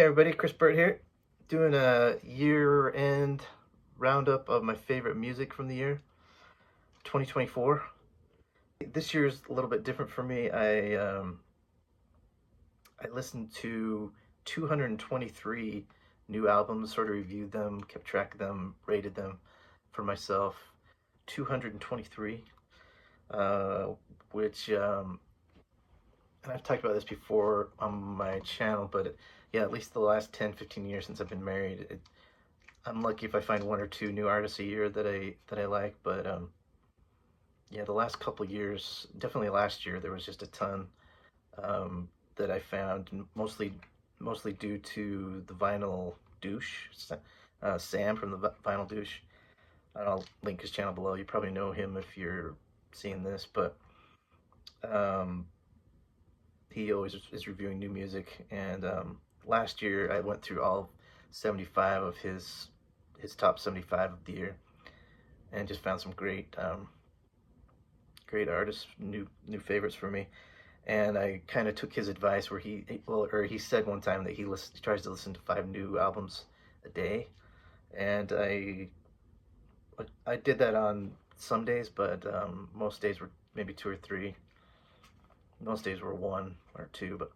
everybody, Chris Burt here, doing a year-end roundup of my favorite music from the year, 2024. This year's a little bit different for me. I listened to 223 new albums, sort of reviewed them, kept track of them, rated them for myself. 223, which and I've talked about this before on my channel, but yeah, at least the last 10-15 years since I've been married, I'm lucky if I find one or two new artists a year that I like. But yeah, the last couple years, definitely last year, there was just a ton that I found, mostly due to the Vinyl Douche, Sam from the Vinyl Douche. I'll link his channel below. You probably know him if you're seeing this, but he always is reviewing new music. And last year I went through all 75 of his top 75 of the year, and just found some great artists, new favorites for me. And I kind of took his advice where he said one time that he tries to listen to 5 new albums a day, and I did that on some days, but most days were maybe 2 or 3. Most days were 1 or 2, but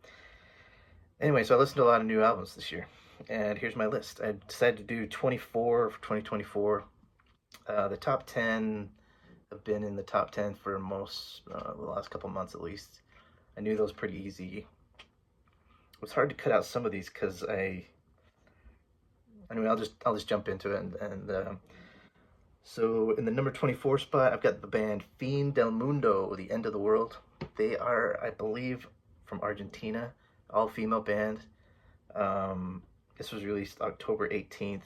anyway, so I listened to a lot of new albums this year, and here's my list. I decided to do 24 for 2024. The top 10 have been in the top 10 for most the last couple months at least. I knew those pretty easy. It was hard to cut out some of these because anyway, I'll just jump into it. And so in the number 24 spot, I've got the band Fiend del Mundo, The End of the World. They are, I believe, from Argentina, all-female band. This was released October 18th.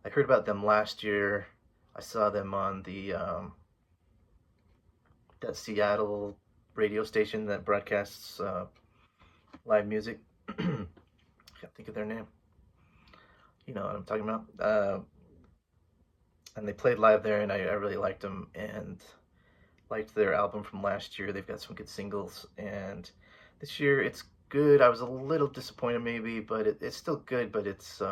I heard about them last year. I saw them on the that Seattle radio station that broadcasts live music. I can't think of their name. You know what I'm talking about. And they played live there, and I really liked them, and liked their album from last year. They've got some good singles, and this year it's good. I was a little disappointed maybe, but it's still good, but it's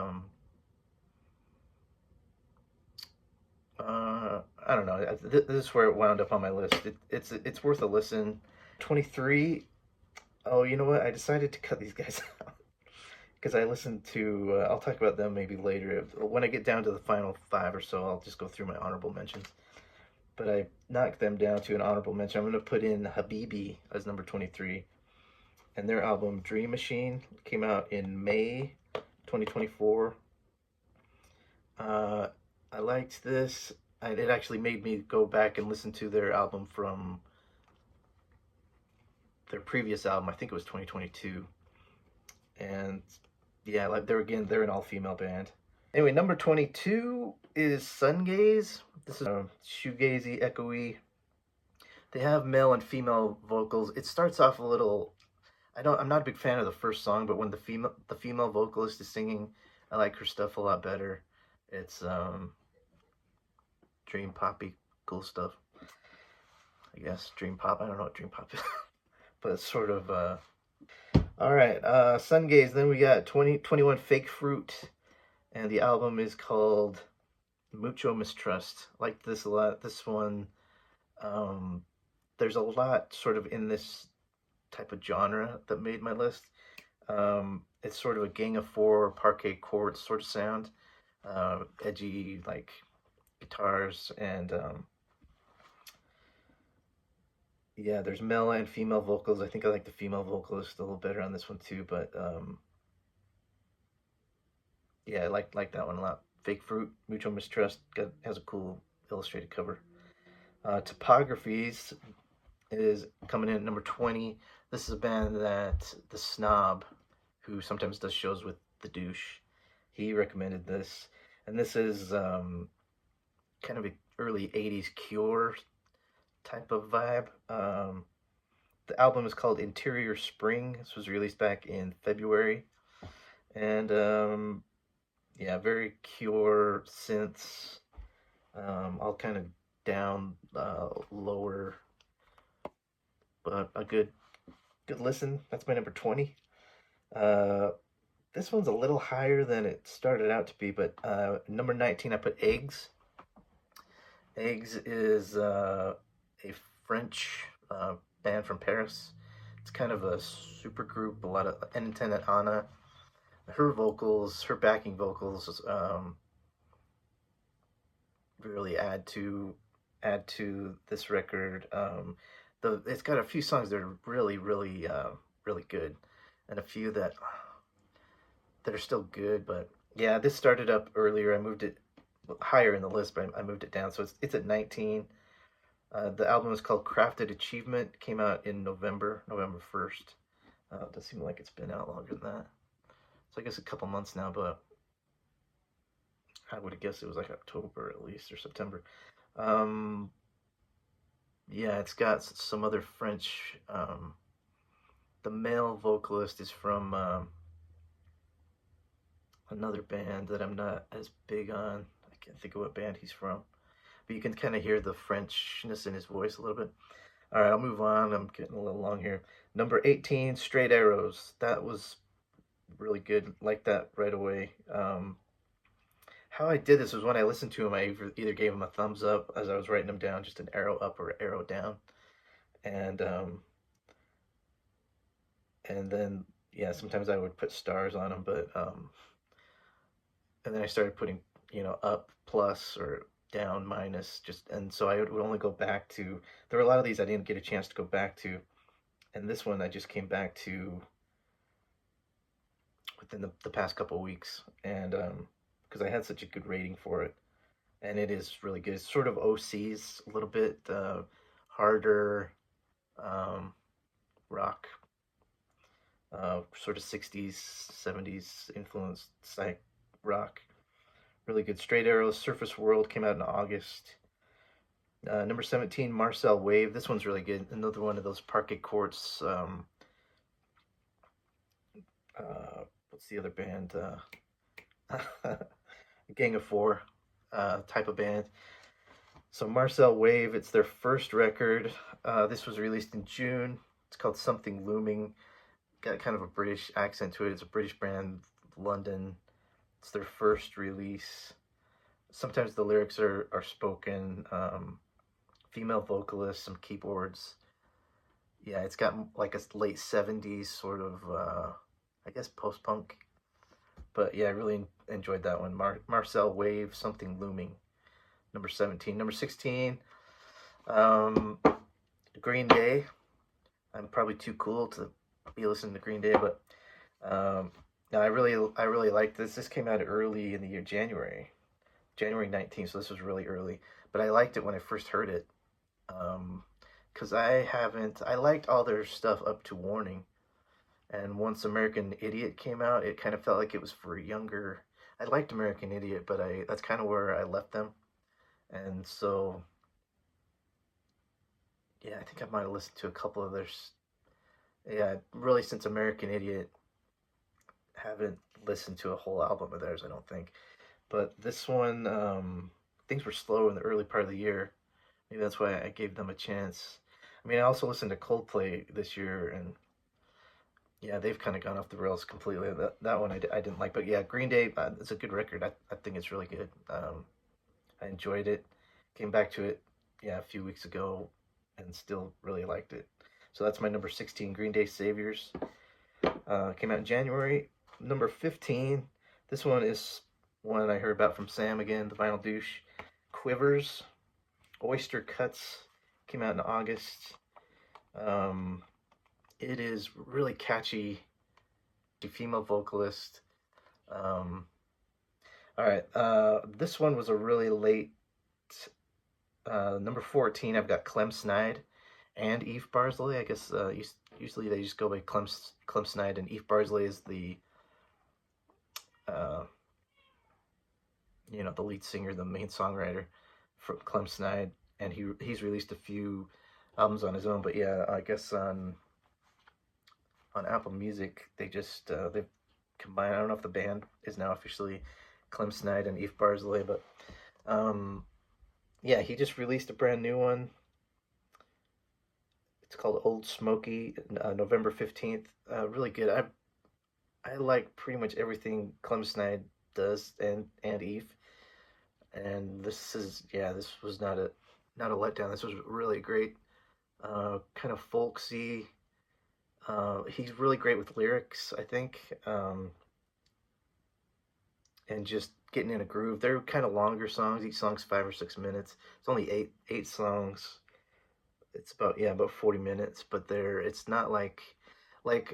I don't know. This is where it wound up on my list. It's worth a listen. 23. Oh, you know what? I decided to cut these guys out because I listened to. I'll talk about them maybe later. When I get down to the final 5 or so, I'll just go through my honorable mentions. But I knocked them down to an honorable mention. I'm going to put in Habibi as number 23. And their album Dream Machine came out in May 2024. I liked this. It actually made me go back and listen to their album from their previous album. I think it was 2022. And yeah, like they're an all-female band. Anyway, number 22 is Sungaze. This is shoegazy, echoey. They have male and female vocals. It starts off a little. I'm not a big fan of the first song, but when the female vocalist is singing, I like her stuff a lot better. It's dream poppy, cool stuff. I guess dream pop. I don't know what dream pop is, but it's sort of. All right, Sungaze. Then we got 21 Fake Fruit, and the album is called Mucho Mistrust. I liked this a lot. This one, there's a lot sort of in this type of genre that made my list. It's sort of a Gang of Four, parquet chords sort of sound, edgy like guitars, and yeah, there's male and female vocals. I think I like the female vocalist a little better on this one too, but yeah, I like that one a lot. Fake Fruit, Mutual Mistrust has a cool illustrated cover. Topographies is coming in at number 20. This is a band that the Snob, who sometimes does shows with the Douche, he recommended this, and this is kind of an early 80s Cure type of vibe. The album is called Interior Spring. This was released back in February, and yeah, very Cure synths, all kind of down, lower, but a good listen. That's my number 20. This one's a little higher than it started out to be, but number 19, I put Eggs. Eggs is a French band from Paris. It's kind of a super group, a lot of N10 and Anna. Her vocals, her backing vocals, really add to this record. It's got a few songs that are really good, and a few that are still good. But yeah, this started up earlier. I moved it higher in the list, but I moved it down, so it's at 19. The album is called Crafted Achievement. Came out in November 1st. It does seem like it's been out longer than that. So I guess a couple months now, but I would have guessed it was like October at least or September. Um, yeah, it's got some other French. The male vocalist is from another band that I'm not as big on. I can't think of what band he's from, but you can kind of hear the Frenchness in his voice a little bit. All right, I'll move on. I'm getting a little long here. Number 18, Straight Arrows. That was really good. Like that right away. How I did this was when I listened to him, I either gave him a thumbs up as I was writing them down, just an arrow up or arrow down, and then yeah, sometimes I would put stars on them, but and then I started putting up plus or down minus, just and so I would only go back to. There were a lot of these I didn't get a chance to go back to, and this one I just came back to within the past couple of weeks, and because I had such a good rating for it, and it is really good. It's sort of OCs a little bit harder um, rock, sort of 60s, 70s influenced psych rock. Really good. Straight Arrows, Surface World came out in August. Number 17, Marcel Wave. This one's really good. Another one of those Parquet Courts. What's the other band? Gang of Four type of band. So Marcel Wave, it's their first record. This was released in June. It's called Something Looming. Got kind of a British accent to it. It's a British band, London. It's their first release. Sometimes the lyrics are spoken. Female vocalist, some keyboards. Yeah, it's got like a late 70s sort of, I guess, post-punk. But yeah, I really enjoyed that one. Marcel Wave, Something Looming. Number 17. Number 16, um, Green Day. I'm probably too cool to be listening to Green Day, but no, I really like this. This came out early in the year, January 19th, so this was really early. But I liked it when I first heard it, because I liked all their stuff up to Warning, and once American Idiot came out, it kind of felt like it was for younger. I liked American Idiot, but that's kind of where I left them, and so yeah, I think I might have listened to a couple of their. Yeah, really since American Idiot, haven't listened to a whole album of theirs. I don't think. But this one, things were slow in the early part of the year. Maybe that's why I gave them a chance. I mean, I also listened to Coldplay this year, and yeah, they've kind of gone off the rails completely. That one I didn't like, but yeah, Green Day, it's a good record. I think it's really good. I enjoyed it. Came back to it, yeah, a few weeks ago, and still really liked it. So that's my number 16, Green Day Saviors. Came out in January. Number 15, this one is one I heard about from Sam again, the Vinyl Douche. Quivers, Oyster Cuts, came out in August. It is really catchy, female vocalist. All right, this one was a really late. Number 14, I've got Clem Snide and Eve Barsley. I guess usually they just go by Clem Snide, and Eve Barsley is the uh, the lead singer, the main songwriter for Clem Snide, and he's released a few albums on his own. But yeah, I guess on Apple Music they've combined. I don't know if the band is now officially Clem Snide and Eve Barsley, but yeah, he just released a brand new one. It's called Old Smoky, November 15th. Really good. I like pretty much everything Clem Snide does, and Eve. And this was not a letdown. This was really great. Kind of folksy. He's really great with lyrics, I think, and just getting in a groove. They're kind of longer songs. Each song's 5 or 6 minutes. It's only eight songs. It's about 40 minutes, but it's not like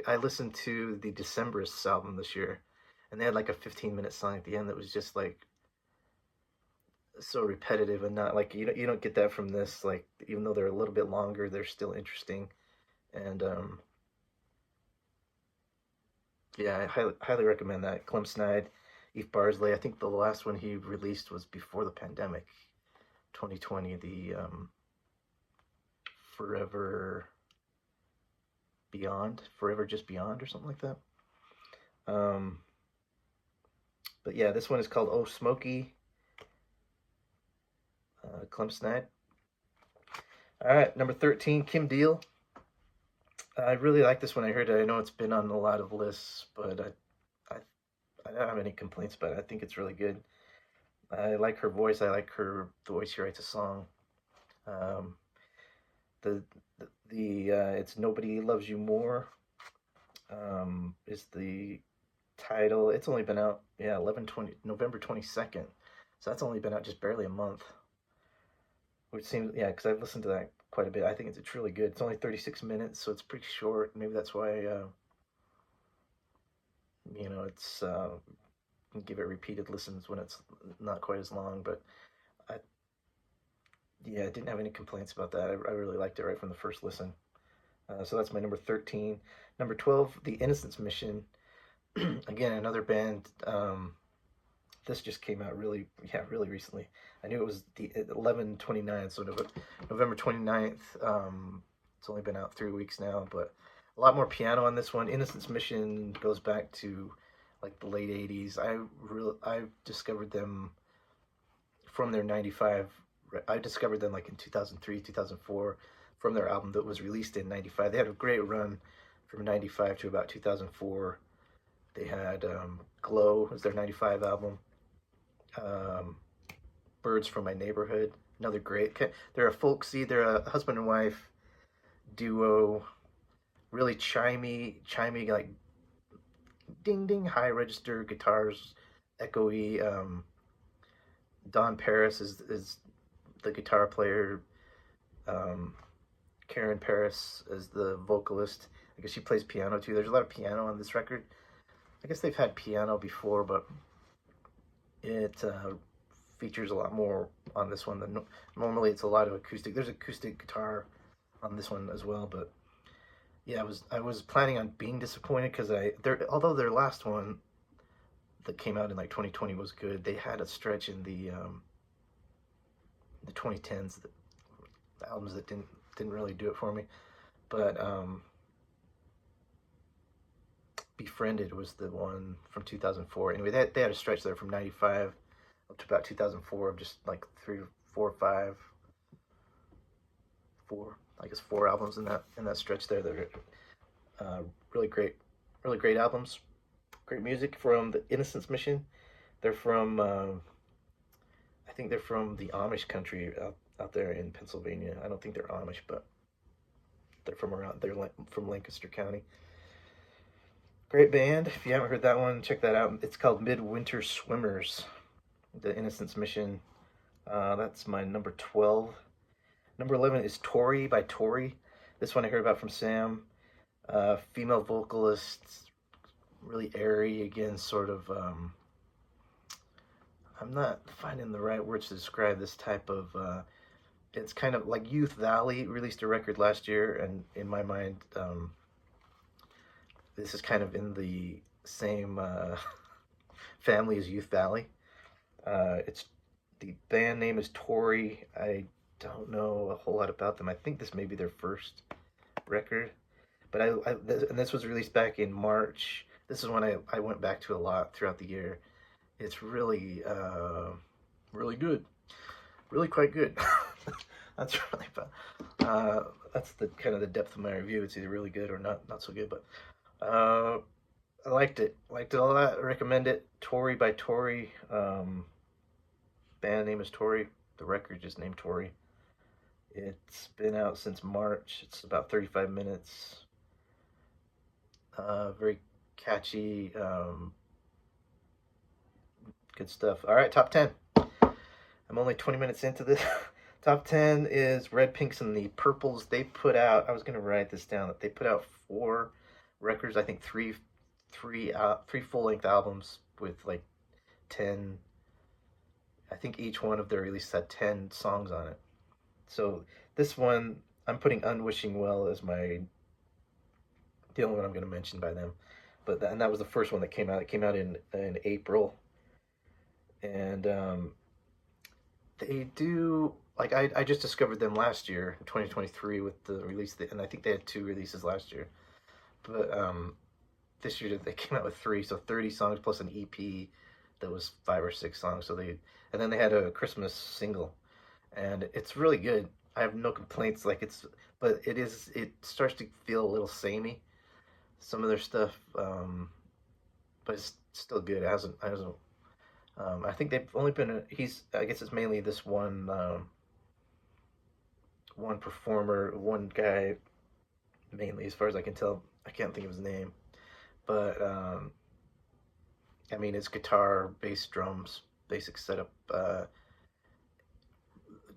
I listened to the Decemberists album this year, and they had like a 15-minute song at the end that was just like so repetitive and not like you don't get that from this. Like even though they're a little bit longer, they're still interesting. And yeah, I highly recommend that. Clem Snide, Eve Barsley. I think the last one he released was before the pandemic, 2020. The Forever Beyond, Forever Just Beyond, or something like that. Um, but yeah, this one is called Oh Smoky, Clem Snide. All right, number 13, Kim Deal. I really like this one. I heard it. I know it's been on a lot of lists, but I, I don't have any complaints about it. I think it's really good. I like her voice. I like the way she writes a song. Um, the it's Nobody Loves You More is the title. It's only been out, yeah, November 22nd. So that's only been out just barely a month. Which seems, yeah, because I've listened to that quite a bit. I think it's really good. It's only 36 minutes, so it's pretty short. Maybe that's why, it's give it repeated listens when it's not quite as long. But I, yeah, I didn't have any complaints about that. I really liked it right from the first listen. So that's my number 13. Number 12, The Innocence Mission. Again, another band. This just came out really recently. I knew it was the 11/29, so November 29th. It's only been out 3 weeks now, but a lot more piano on this one. Innocence Mission goes back to like the late 80s. I discovered them from their 95. I discovered them like in 2003, 2004 from their album that was released in 95. They had a great run from 95 to about 2004. They had Glow was their 95 album. Um, Birds from My Neighborhood, another great. They're a folksy. They're a husband and wife duo. Really chimey like ding ding high register guitars, echoey. Don Paris is the guitar player. Um, Karen Paris is the vocalist. I guess she plays piano too. There's a lot of piano on this record. I guess they've had piano before, but it features a lot more on this one than normally. It's a lot of acoustic. There's acoustic guitar on this one as well, but yeah, I was planning on being disappointed because although their last one that came out in like 2020 was good, they had a stretch in the 2010s, the albums that didn't really do it for me. But Befriended was the one from 2004. Anyway, they had a stretch there from 95 up to about 2004 of just like three, four, five, four, I guess four albums in that stretch there that are really great albums, great music from the Innocence Mission. They're from I think they're from the Amish country out there in Pennsylvania. I don't think they're Amish, but they're from around. They're from Lancaster County. Great band. If you haven't heard that one, check that out. It's called Midwinter Swimmers, The Innocence Mission. That's my number 12. Number 11 is Tori by Tori. This one I heard about from Sam. Female vocalist, really airy, again, sort of. I'm not finding the right words to describe this type of. It's kind of like Youth Valley released a record last year, and in my mind, this is kind of in the same family as Youth Valley. It's the band name is Tori. I don't know a whole lot about them. I think this may be their first record, but and this was released back in March. This is one I went back to a lot throughout the year. It's really really good, really quite good. That's really that's the kind of the depth of my review. It's either really good or not so good, but I liked it a lot. I recommend it. Tori by Tori. Band name is Tori. The record just named Tori. It's been out since March. It's about 35 minutes. Very catchy. Good stuff. All right, top 10. I'm only 20 minutes into this. Top 10 is Red Pinks and the Purples. They put out, I was going to write this down, that they put out 4 records, I think three full-length albums with like 10, I think each one of their releases had 10 songs on it. So this one, I'm putting Unwishing Well as the only one I'm going to mention by them. And that was the first one that came out. It came out in April. And they do like I just discovered them last year, 2023, with the release, and I think they had 2 releases last year. But this year they came out with 3, so 30 songs plus an EP that was 5 or 6 songs. And then they had a Christmas single, and it's really good. I have no complaints. But it starts to feel a little samey. Some of their stuff, but it's still good. It hasn't. I think they've only been. I guess it's mainly this one performer, one guy, mainly as far as I can tell. I can't think of his name, but I mean, it's guitar, bass, drums, basic setup,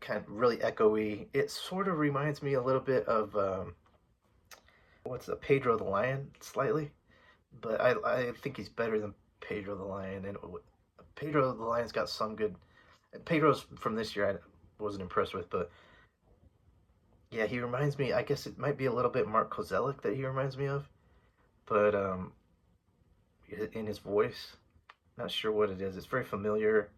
kind of really echoey. It sort of reminds me a little bit of what's the Pedro the Lion, slightly, but I think he's better than Pedro the Lion, and Pedro the Lion's got some good. Pedro's from this year I wasn't impressed with, but yeah, he reminds me. I guess it might be a little bit Mark Kozelek that he reminds me of, but in his voice, not sure what it is. It's very familiar.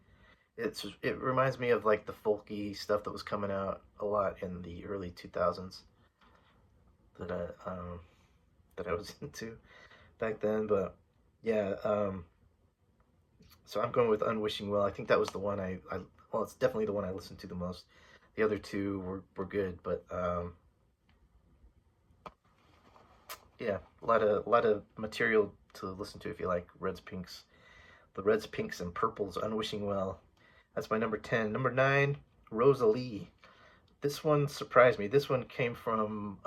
It reminds me of like the folky stuff that was coming out a lot in the early 2000s that I was into back then. But yeah, so I'm going with Unwishing Well. I think that was the one well, it's definitely the one I listened to the most. The other 2 were good, but yeah, a lot of material to listen to if you like the Reds, Pinks, and Purples. Unwishing Well. That's my number 10. Number 9, Rosalie. This one surprised me. This one came from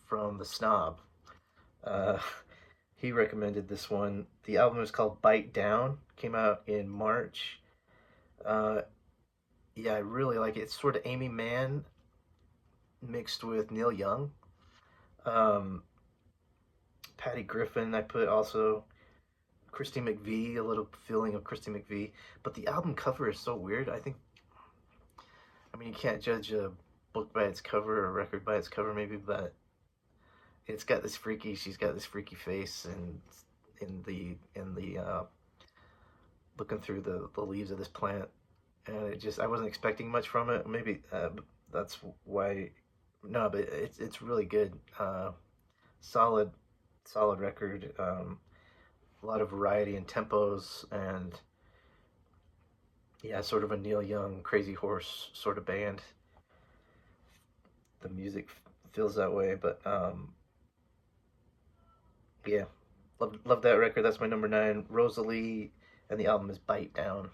the Snob. Uh, he recommended this one. The album is called Bite Down. Came out in March. Uh, yeah, I really like it. It's sort of Amy Mann mixed with Neil Young. Um, Patty Griffin, I put also. Christy McVie, a little feeling of Christy McVie. But the album cover is so weird. I mean, you can't judge a book by its cover or a record by its cover, maybe, but she's got this freaky face, and in the looking through the leaves of this plant, and I wasn't expecting much from it. Maybe that's why. No, but it's really good. Solid, solid record. A lot of variety in tempos, and yeah, sort of a Neil Young, Crazy Horse sort of band. The music feels that way, but yeah, love that record. That's my number 9, Rosalie, and the album is Bite Down.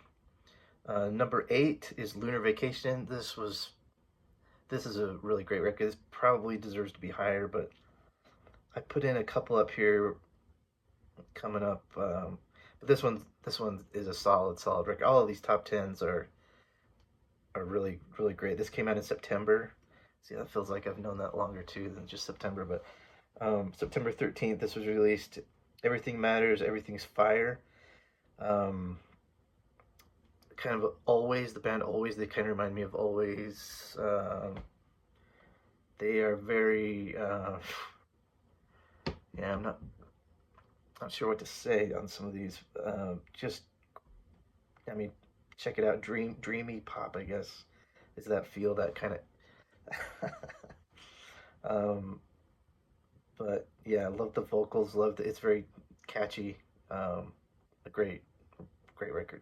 Number 8 is Lunar Vacation. This is a really great record. This probably deserves to be higher, but I put in a couple up here coming up. But this one is a solid record. All of these top 10s are really great. This came out in September. See, that feels like I've known that longer too than just September. But September 13th, this was released. Everything Matters, Everything's Fire. Kind of Always, the band Always, they kind of remind me of Always. They are very yeah, I'm not sure what to say on some of these. I mean, check it out. Dreamy pop, I guess, is that feel, that kind of. But yeah, love the vocals. It's very catchy. A great record,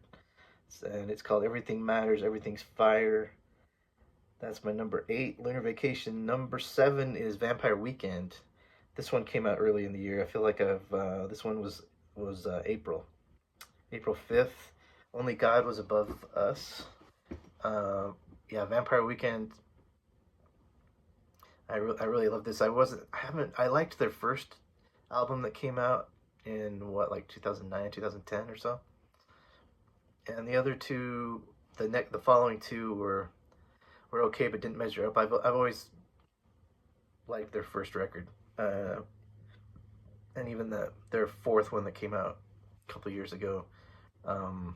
and it's called Everything Matters, Everything's Fire. That's my number 8, Lunar Vacation. Number 7 is Vampire Weekend. This one came out early in the year. I feel like this one was April 5th. Only God Was Above Us. Yeah, Vampire Weekend. I really love this. I liked their first album that came out in what, like 2009, 2010 or so. And the other two, the following two were okay but didn't measure up. I've always liked their first record. And even their fourth one that came out a couple years ago. Um,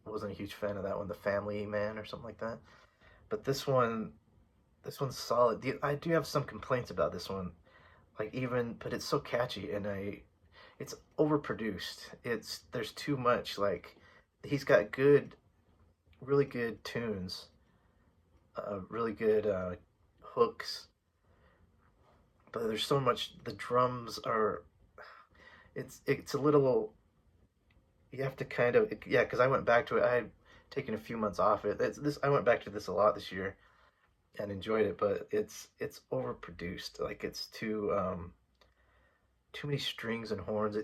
wasn't a huge fan of that one, The Family Man or something like that. But this one's solid. I do have some complaints about this one, but it's so catchy, and it's overproduced. There's too much. Like, he's got really good tunes, really good hooks, but there's so much. The drums are. It's a little. You have to kind of, yeah, because I went back to it. I had taken a few months off it. I went back to this a lot this year and enjoyed it, but it's overproduced. Like, it's too many strings and horns.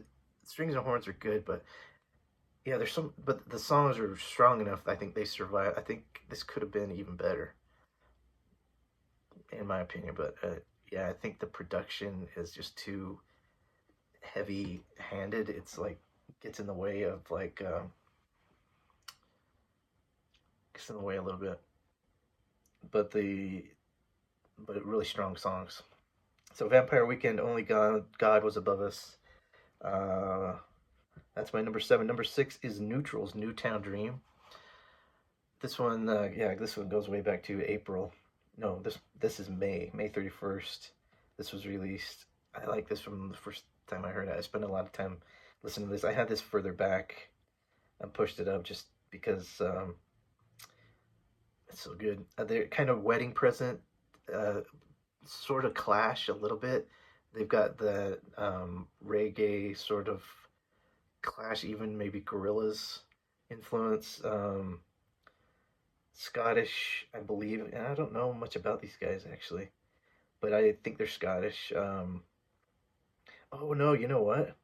Strings and horns are good, but yeah, but the songs are strong enough. I think they survive. I think this could have been even better, in my opinion. But yeah, I think the production is just too heavy-handed. It's like gets in the way of gets in the way a little bit. But really strong songs. So Vampire Weekend, Only God Was Above Us. Uh, that's my number 7. Number 6 is Neutral's Newtown Dream. This one, this one goes way back to April. No, this is May 31st. This was released. I like this from the first time I heard it. I spent a lot of time listening to this. I had this further back and pushed it up just because it's so good. They're kind of wedding present, sort of clash a little bit. They've got the reggae sort of clash, even maybe Gorillaz influence. Scottish, I believe. And I don't know much about these guys actually, but I think they're Scottish. Oh no, you know what?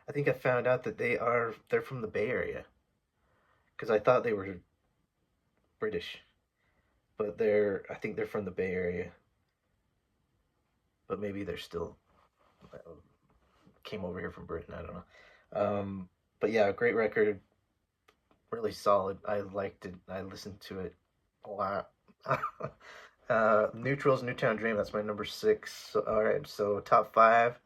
I think I found out that they're from the Bay Area because I thought they were British, but I think they're from the Bay Area. But maybe they're still came over here from Britain. I don't know. But yeah, great record, really solid. I liked it. I listened to it a lot. Neutral's Newtown Dream. That's my number 6. So, all right, so top 5.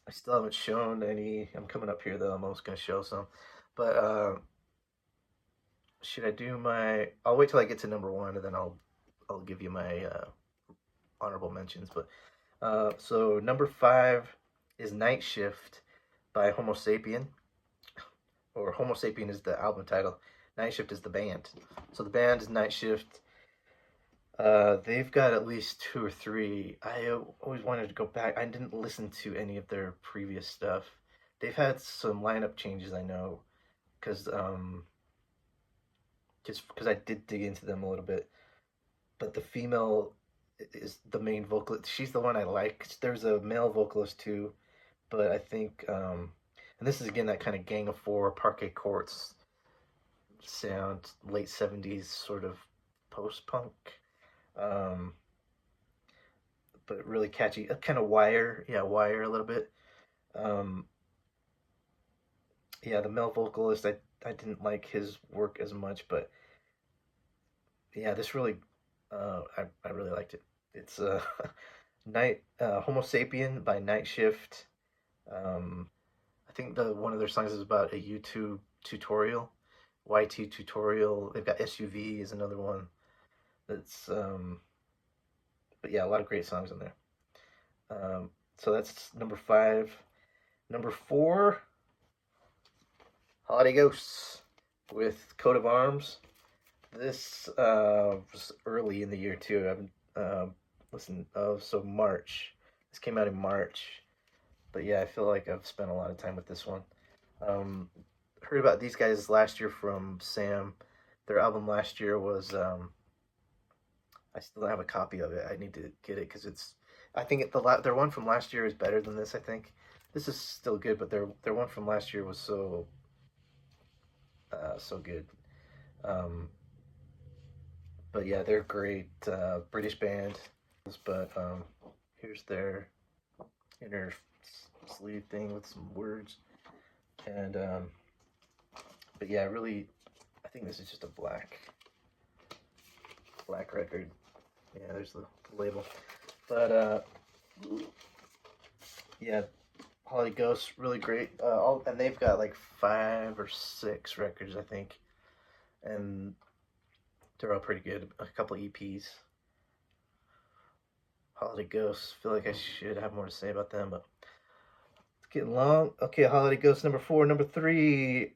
I still haven't shown any. I'm coming up here though. I'm almost gonna show some, but should I do my? I'll wait till I get to number 1, and then I'll give you my honorable mentions. But so number 5 is Night Shift by Homo Sapien, or Homo Sapien is the album title. Night Shift is the band. So the band is Night Shift. They've got at least 2 or 3. I always wanted to go back. I didn't listen to any of their previous stuff. They've had some lineup changes, I know, because just because I did dig into them a little bit. But the female is the main vocalist. She's the one I like. There's a male vocalist too, but I think, and this is again that kind of Gang of Four, Parquet Courts sound, late 70s sort of post-punk, but really catchy, kind of Wire a little bit. Um, yeah, the male vocalist, I didn't like his work as much, but yeah, this really, I really liked it. It's Homo Sapien by Night Shift. I think one of their songs is about a YouTube tutorial, YT tutorial. They've got SUV is another one. That's but yeah, a lot of great songs in there. So that's number 5. Number 4, Holiday Ghosts with Coat of Arms. This was early in the year too. I've listened. Oh, so March. This came out in March. But yeah, I feel like I've spent a lot of time with this one. Heard about these guys last year from Sam. Their album last year was I still don't have a copy of it. I need to get it because it's. I think their one from last year is better than this. I think this is still good, but their one from last year was so good. Um, but yeah, they're great British band. But here's their inner sleeve thing with some words, and but yeah, really, I think this is just a black record. Yeah, there's the label. But yeah, Holiday Ghost, really great. And they've got like 5 or 6 records, I think, and they're all pretty good. A couple EPs. Holiday Ghost. Feel like I should have more to say about them, but it's getting long. Okay, Holiday Ghost number 4, number 3.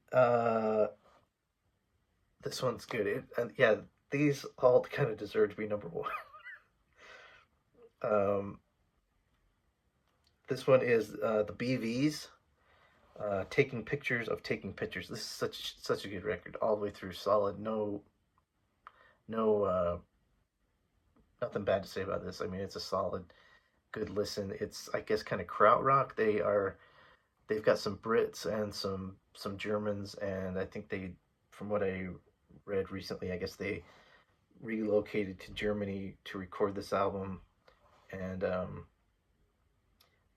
This one's good. And yeah, these all kind of deserve to be number 1. um, this one is the BVs. Taking pictures of taking pictures. This is such a good record, all the way through, solid. No, nothing bad to say about this. I mean, it's a solid, good listen. It's, I guess, kind of krautrock. They've got some Brits and some Germans, and I think they, from what I read recently, I guess they relocated to Germany to record this album, and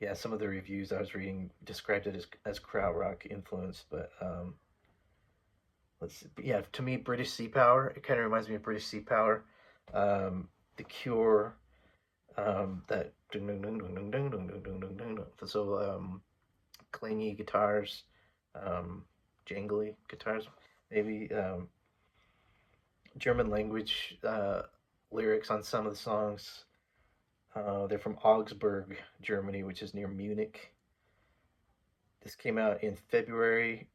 yeah, some of the reviews I was reading described it as krautrock influence, but let's see. Yeah, to me, British Sea Power. It kind of reminds me of British Sea Power. The Cure. That so clingy guitars, jangly guitars, maybe German language lyrics on some of the songs. They're from Augsburg, Germany, which is near Munich. This came out in February.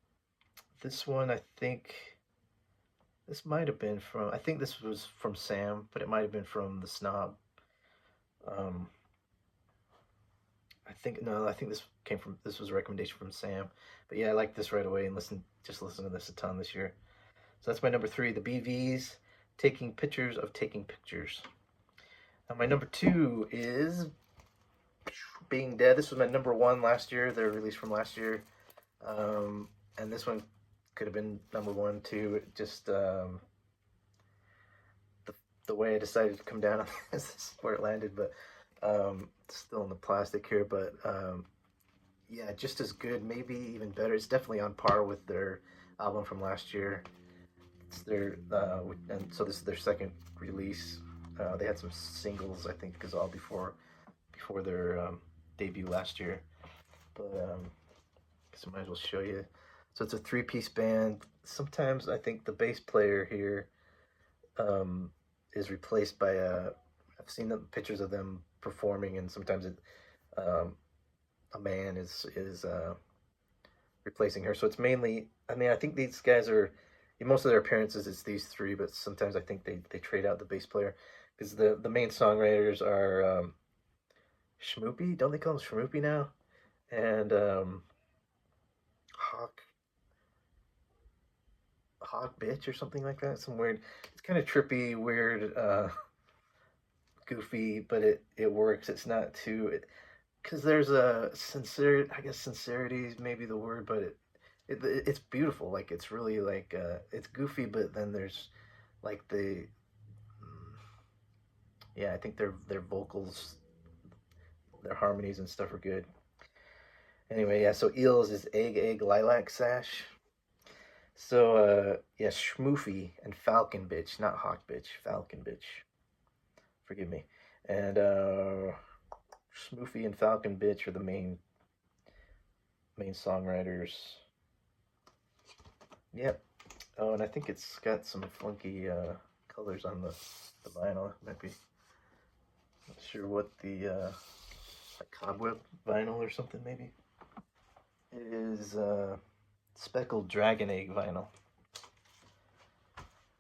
This one, I think, this might have been from. I think this was from Sam, but it might have been from the Snob. Um, I think no, I think this was a recommendation from Sam. But yeah, I like this right away and listen to this a ton this year. So that's my number 3, the BVs, taking pictures of taking pictures. Now my number 2 is Being Dead. This was my number 1 last year. Their release from last year, and this one could have been number 1 too. It just the way I decided to come down on this is where it landed, but still in the plastic here. But yeah, just as good, maybe even better. It's definitely on par with their album from last year. It's their and so this is their second release. They had some singles, I think, because all before their debut last year. But guess I might as well show you. So it's a 3-piece band. Sometimes I think the bass player here is replaced by I've seen the pictures of them performing, and sometimes a man is replacing her. So it's mainly. I mean, I think these guys are. In most of their appearances, it's these 3, but sometimes I think they trade out the bass player because the main songwriters are Schmoopy. Don't they call him Schmoopy now? And Hawk Bitch or something like that. Some weird. It's kind of trippy, weird, goofy, but it works. It's not too. Because there's a sincerity. I guess sincerity is maybe the word, but it's beautiful. Like it's really like it's goofy, but then there's like yeah, I think their vocals, their harmonies and stuff are good. Anyway, yeah. So Eels is egg lilac sash. So yeah, Schmoofy and Falcon Bitch, not Hawk Bitch, Falcon Bitch. Forgive me. And Schmoofy and Falcon Bitch are the main songwriters. Yep. Oh, and I think it's got some funky colors on the vinyl. It might be, not sure what the like cobweb vinyl or something maybe. It is speckled dragon egg vinyl.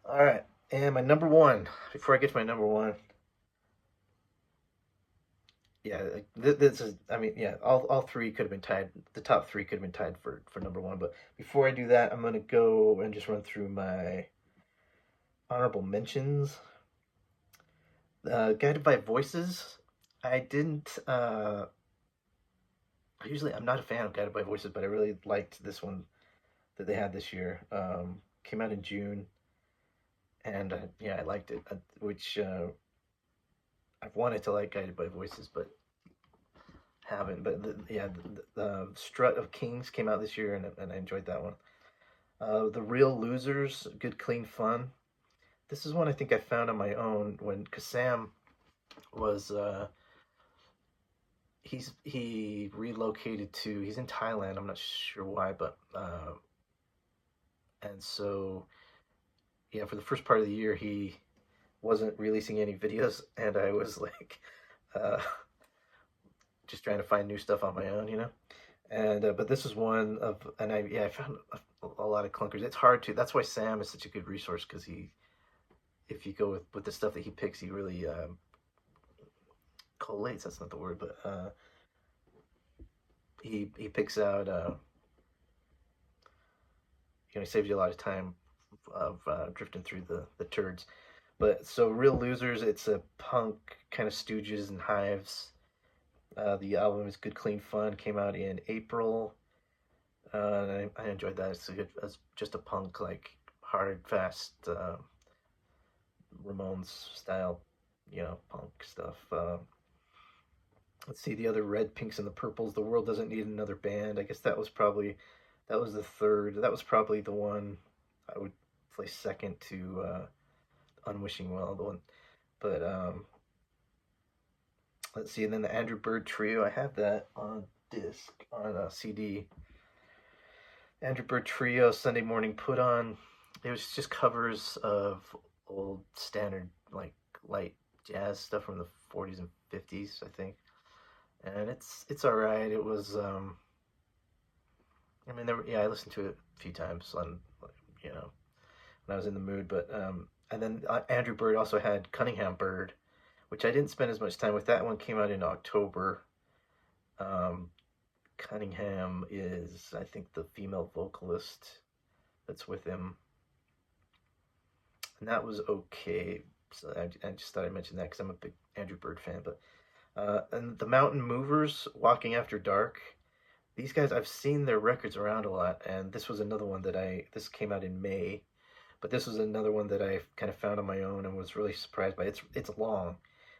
All right, and my number 1. Before I get to my number 1, yeah, this is. I mean, yeah, all 3 could have been tied. The top 3 could have been tied for number 1. But before I do that, I'm gonna go and just run through my honorable mentions. Guided by Voices. I didn't. Usually, I'm not a fan of Guided by Voices, but I really liked this one that they had this year. Came out in June, and yeah, I liked it. Which I've wanted to like Guided by Voices, but haven't. But yeah, the Strut of Kings came out this year, and I enjoyed that one. The Real Losers, good clean fun. This is one I think I found on my own when Kassam was he relocated to he's in Thailand. I'm not sure why, but and so yeah, for the first part of the year he wasn't releasing any videos, and I was like uh, just trying to find new stuff on my own, you know. And but this is one of, and I found a lot of clunkers. It's hard to. That's why Sam is such a good resource because he, if you go with the stuff that he picks, he really collates. That's not the word, but he picks out. He saves you a lot of time of drifting through the turds. But so Real Losers, it's a punk kind of Stooges and Hives. The album is good, clean fun. Came out in April. I enjoyed that. It's just a punk, like hard, fast Ramones style, punk stuff. Let's see the other Red, Pinks, and the Purples. The World Doesn't Need Another Band. I guess that was the third. That was probably the one I would place second to Unwishing Well, the one. But let's see, and then the Andrew Bird Trio. I have that on disc on a CD. Andrew Bird Trio, Sunday Morning Put On. It was just covers of old standard like light jazz stuff from the 40s and 50s, I think. And it's all right. It was I mean, I listened to it a few times on, you know, when I was in the mood. But and then Andrew Bird also had Cunningham Bird, which I didn't spend as much time with. That one came out in October. Um, Cunningham is, I think, the female vocalist that's with him, and that was okay. So I just thought I'd mention that because I'm a big Andrew Bird fan. But and the Mountain Movers, Walking After Dark. These guys, I've seen their records around a lot, and this was another one that this came out in May, but this was another one that I kind of found on my own and was really surprised by. It's long,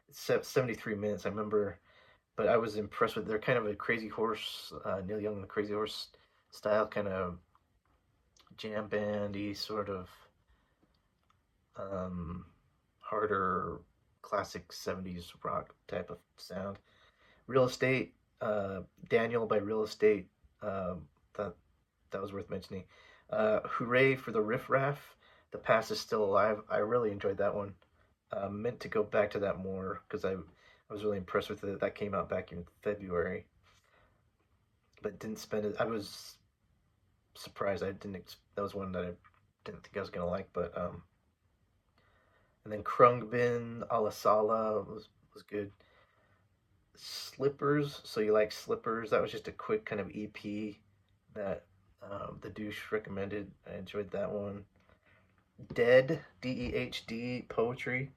it's 73 minutes. I remember, but I was impressed with. They're kind of a Crazy Horse, Neil Young and the Crazy Horse style, kind of jam bandy sort of harder classic 70s rock type of sound. Real Estate, Daniel by Real Estate, that that was worth mentioning. Hooray for the Riff Raff, The Past is Still Alive. I really enjoyed that one. Meant to go back to that more because I was really impressed with it. That came out back in February, but didn't spend it. I was surprised. I didn't. That was one that I didn't think I was gonna like, but and then Krungbin Alasala was good. Slippers. So you like Slippers? That was just a quick kind of EP that the douche recommended. I enjoyed that one. Dead, Dehd Poetry.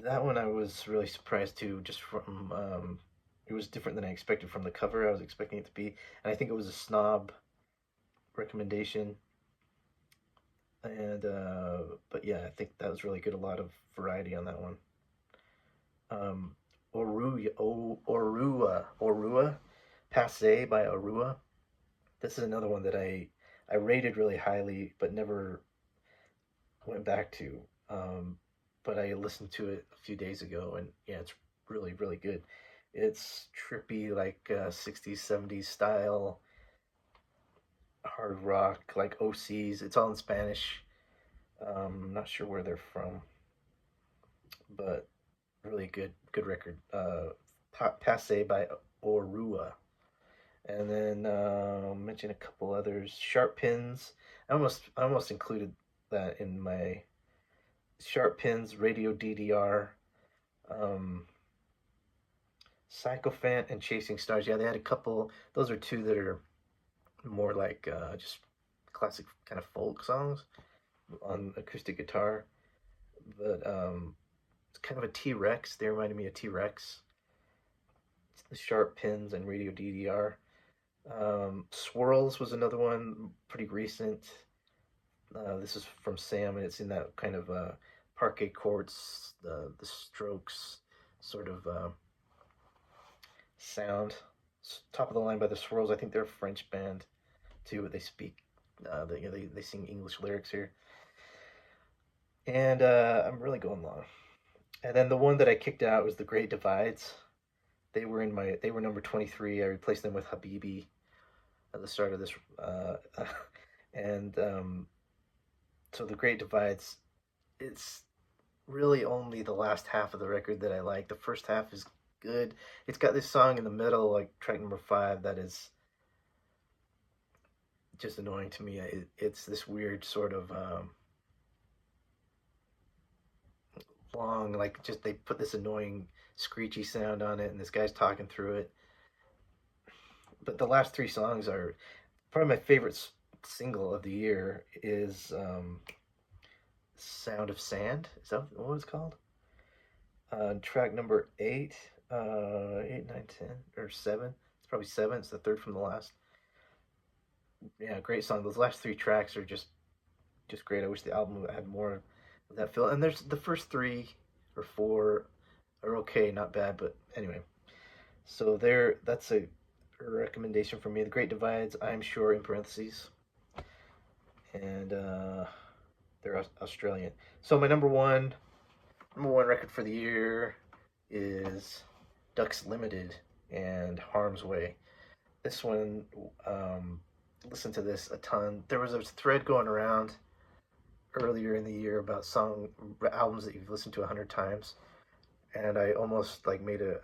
That one I was really surprised too, just from it was different than I expected from the cover. I was expecting it to be, and I think it was a snob recommendation. And but yeah, I think that was really good. A lot of variety on that one. Um, Orua, Passe by Orua. This is another one that I rated really highly, but never went back to. But I listened to it a few days ago, and yeah, it's really really good. It's trippy, like 60s 70s style hard rock, like OCs. It's all in Spanish. I'm not sure where they're from, but really good record. Passe by Orua. And then mention a couple others. Sharp Pins. I almost included that in my Sharp Pins, Radio DDR, um, Sycophant, and Chasing Stars. Yeah, they had a couple. Those are two that are more like just classic kind of folk songs on acoustic guitar. But kind of a T-Rex. They reminded me of T-Rex. The sharp pins and radio DDR. Swirls was another one, pretty recent. This is from Sam, and it's in that kind of parquet courts, the strokes sort of sound. Top of the line by the Swirls. I think they're a French band too, but they speak, they sing English lyrics here. And I'm really going long. And then the one that I kicked out was the Great Divides. They were number 23. I replaced them with Habibi at the start of this, and so the Great Divides. It's really only the last half of the record that I like. The first half is good. It's got this song in the middle, like track number 5, that is just annoying to me. It's this weird sort of long, like just they put this annoying screechy sound on it, and this guy's talking through it. But the last 3 songs are probably my favorite single of the year is Sound of Sand. Is that what it's called? Track number 8, 8, 9, 10, or 7. It's probably 7. It's the third from the last. Yeah, great song. Those last 3 tracks are just great. I wish the album had more of that feel. And there's the first 3 or 4 are okay, not bad, but anyway. So that's a recommendation for me. The Great Divides, I'm sure, in parentheses. And they're Australian. So my number one record for the year is Ducks Limited and Harm's Way. This one, listen to this a ton. There was a thread going around earlier in the year about albums that you've listened to 100 times, and I almost like made a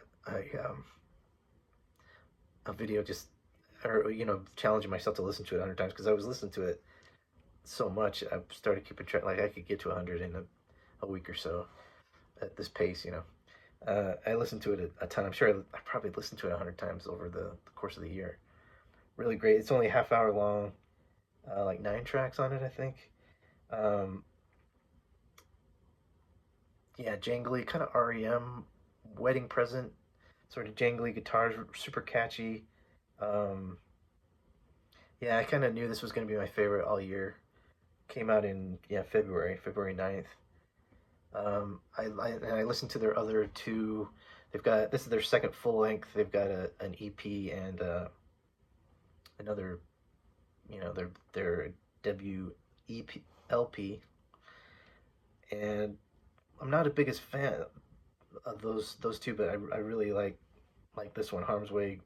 video just, or challenging myself to listen to it 100 times, because I was listening to it so much. I started keeping track. Like I could get to 100 in a week or so at this pace. I listened to it a ton. I'm sure I probably listened to it 100 times over the course of the year. Really great. It's only a half hour long, like 9 tracks on it, I think. Yeah, jangly, kind of REM, wedding present, sort of jangly guitars, super catchy. Yeah, I kind of knew this was going to be my favorite all year. Came out in February 9th. I listened to their other 2. This is their second full length. They've got an EP and another, their debut LP. And I'm not a biggest fan of those 2, but I really like this one, Harm's Way.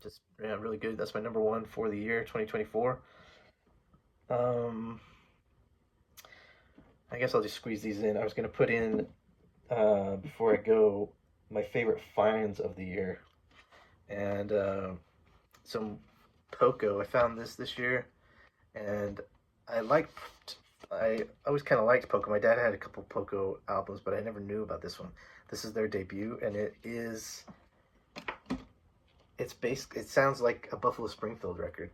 Just really good. That's my number 1 for the year 2024. I guess I'll just squeeze these in. I was gonna put in before I go my favorite finds of the year, and some Poco. I found this year, and I always kind of liked Poco. My dad had a couple Poco albums, but I never knew about this one. This is their debut, and it sounds like a Buffalo Springfield record.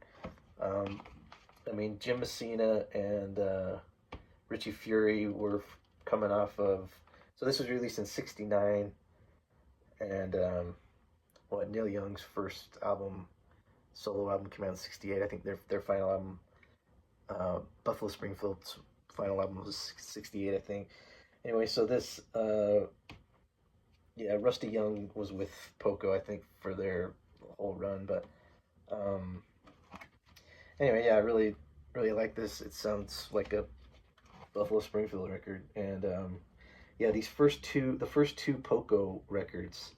I mean, Jim Messina and Richie Fury were coming off of. So this was released in '69, and Neil Young's first solo album, came out in '68. I think their final album, Buffalo Springfield's final album, was '68, I think. Anyway, so this, Rusty Young was with Poco, I think, for their whole run, but anyway, yeah, I really like this. It sounds like a Buffalo Springfield record, and the first two Poco records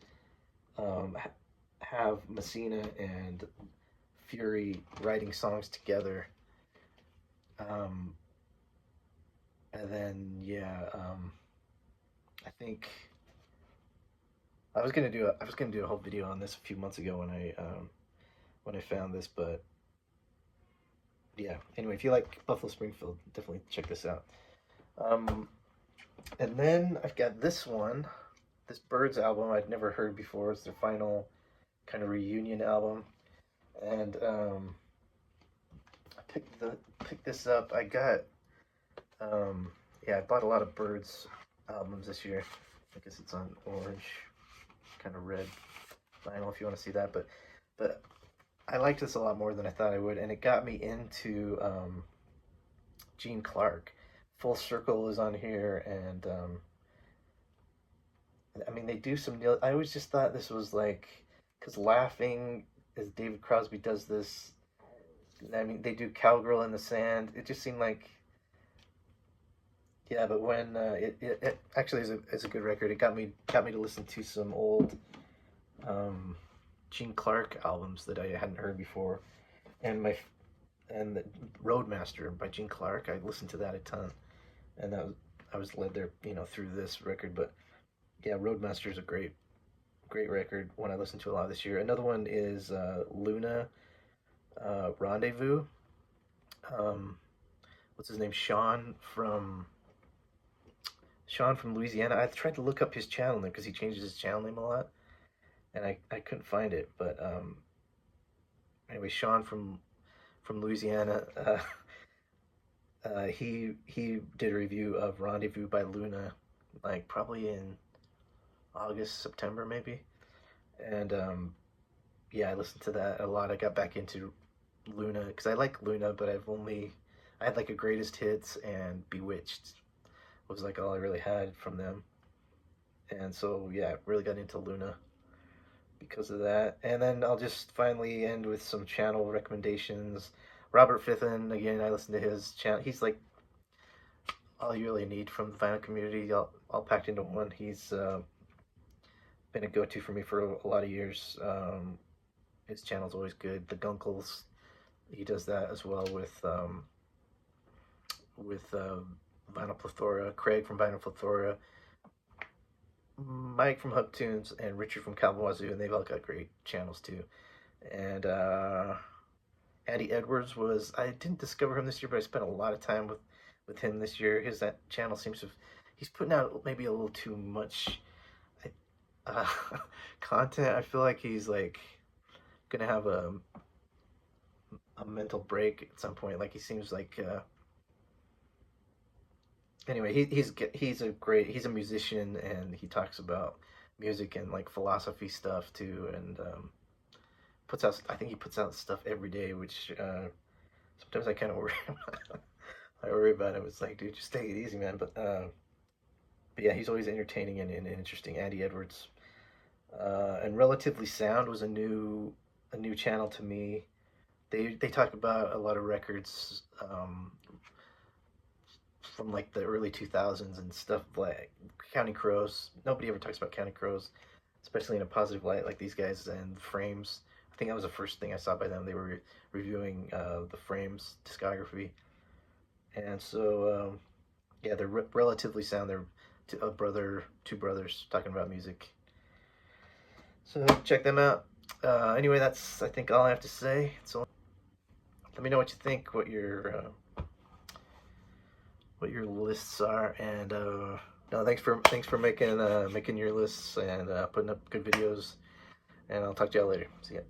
have Messina and Fury writing songs together, and then I think I was gonna do a whole video on this a few months ago when I found this, but yeah. Anyway, if you like Buffalo Springfield, definitely check this out. And then I've got this Birds album I'd never heard before. It's their final kind of reunion album, and I picked this up. I got I bought a lot of Birds albums this year. I guess it's on orange, kind of red vinyl if you want to see that. But I liked this a lot more than I thought I would, and it got me into Gene Clark. Full Circle is on here, and I mean, they do some. I always just thought this was like, because Laughing, as David Crosby does this. I mean, they do Cowgirl in the Sand. It just seemed like, yeah. But when it actually is a good record. It got me to listen to some old Gene Clark albums that I hadn't heard before, and the Roadmaster by Gene Clark. I listened to that a ton, and I was led there, through this record. But yeah, Roadmaster is a great record. One I listened to a lot this year. Another one is Luna Rendezvous. What's his name? Sean from Louisiana. I tried to look up his channel name because he changes his channel name a lot, and I couldn't find it. But anyway, Sean from Louisiana. He did a review of Rendezvous by Luna, like probably in August, September maybe, and yeah, I listened to that a lot. I got back into Luna because I like Luna, but I had like a greatest hits and Bewitched was like all I really had from them, and so yeah, I really got into Luna because of that. And then I'll just finally end with some channel recommendations. Robert Fithen, again, I listened to his channel. He's like all you really need from the vinyl community, all packed into one. He's been a go-to for me for a lot of years. His channel's always good. The Gunkles, he does that as well with Vinyl Plethora, Craig from Vinyl Plethora, Mike from Hub Tunes, and Richard from Kalamazoo, and they've all got great channels too. And Andy Edwards I didn't discover him this year, but I spent a lot of time with him this year. That channel seems to, he's putting out maybe a little too much uh, content. I feel like he's like gonna have a mental break at some point. Like he seems like anyway, he's a musician, and he talks about music and like philosophy stuff too, and I think he puts out stuff every day, which sometimes I kind of worry I worry about him. It's like, dude, just take it easy, man. But yeah, he's always entertaining and interesting. Andy Edwards, and Relatively Sound was a new channel to me. They talk about a lot of records from like the early 2000s and stuff, like Counting Crows. Nobody ever talks about Counting Crows, especially in a positive light like these guys. And Frames. I think that was the first thing I saw by them. They were reviewing the Frames discography, and so yeah, they're Relatively Sound. They're two brothers talking about music. So check them out. Anyway, that's I think all I have to say. So let me know what you think, what your lists are, and no, thanks for making your lists and putting up good videos. And I'll talk to y'all later. See ya.